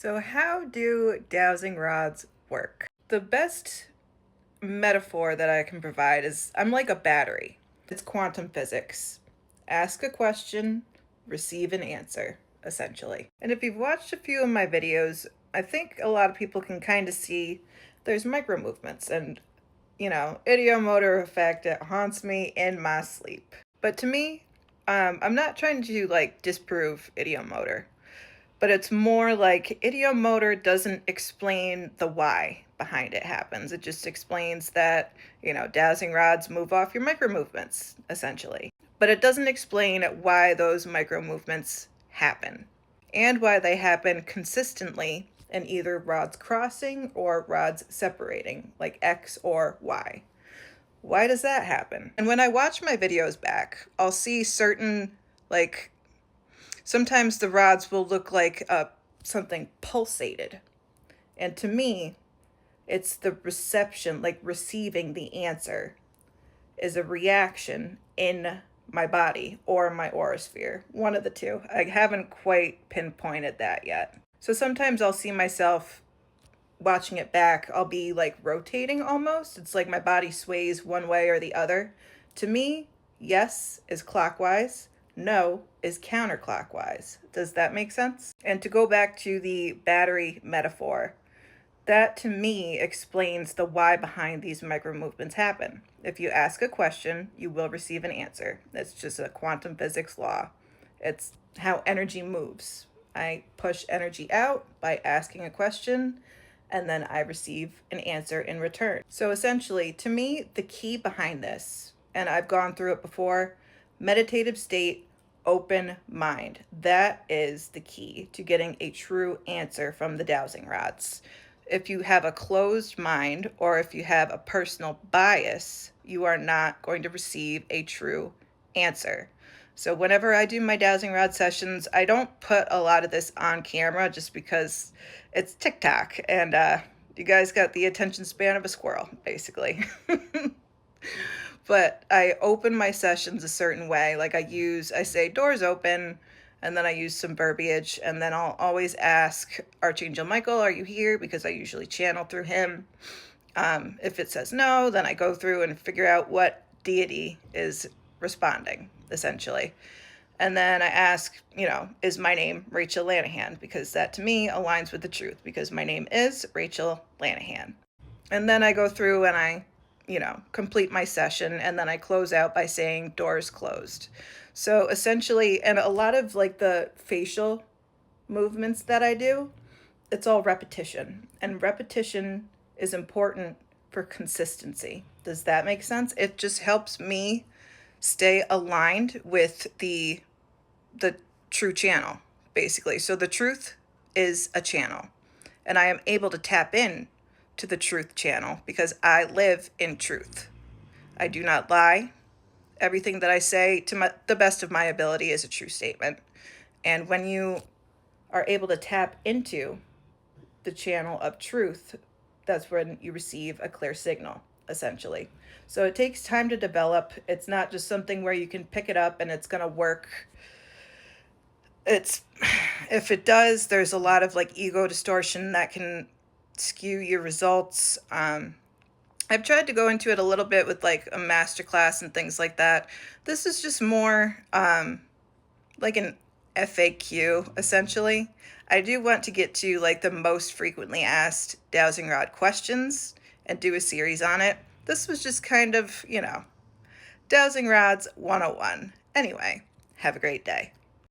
So how do dowsing rods work? The best metaphor that I can provide is I'm like a battery. It's quantum physics. Ask a question, receive an answer, essentially. And if you've watched a few of my videos, I think a lot of people can kind of see there's micro movements and, idiomotor effect. It haunts me in my sleep. But to me, I'm not trying to disprove idiomotor, but it's more like idiomotor doesn't explain the why behind it happens. It just explains that, dowsing rods move off your micro movements, essentially. But it doesn't explain why those micro movements happen and why they happen consistently in either rods crossing or rods separating, like X or Y. Why does that happen? And when I watch my videos back, I'll see certain, like, sometimes the rods will look like something pulsated. And to me, it's the reception, like receiving the answer, is a reaction in my body or my aurisphere. One of the two. I haven't quite pinpointed that yet. So sometimes I'll see myself watching it back. I'll be like rotating almost. It's like my body sways one way or the other. To me, yes is clockwise. No is counterclockwise. Does that make sense? And to go back to the battery metaphor, that to me explains the why behind these micro movements happen. If you ask a question, you will receive an answer. It's just a quantum physics law. It's how energy moves. I push energy out by asking a question, and then I receive an answer in return. So essentially, to me, the key behind this, and I've gone through it before, meditative state, open mind. That is the key to getting a true answer from the dowsing rods. If you have a closed mind or if you have a personal bias, you are not going to receive a true answer. So whenever I do my dowsing rod sessions, I don't put a lot of this on camera just because it's TikTok and you guys got the attention span of a squirrel, basically. But I open my sessions a certain way. Like I say doors open, and then I use some verbiage, and then I'll always ask Archangel Michael, are you here? Because I usually channel through him. If it says no, then I go through and figure out what deity is responding, essentially. And then I ask, is my name Rachel Lanahan? Because that to me aligns with the truth, because my name is Rachel Lanahan. And then I go through and I complete my session, and then I close out by saying doors closed. So essentially, and a lot of like the facial movements that I do, it's all repetition. And repetition is important for consistency. Does that make sense? It just helps me stay aligned with the true channel, basically. So the truth is a channel, and I am able to tap in to the truth channel because I live in truth. I do not lie. Everything that I say to the best of my ability is a true statement. And when you are able to tap into the channel of truth, that's when you receive a clear signal, essentially. So it takes time to develop. It's not just something where you can pick it up and it's going to work. If it does, there's a lot of like ego distortion that can skew your results. I've tried to go into it a little bit with like a masterclass and things like that. This is just more like an FAQ, essentially. I do want to get to like the most frequently asked dowsing rod questions and do a series on it. This was just kind of, dowsing rods 101. Anyway, have a great day.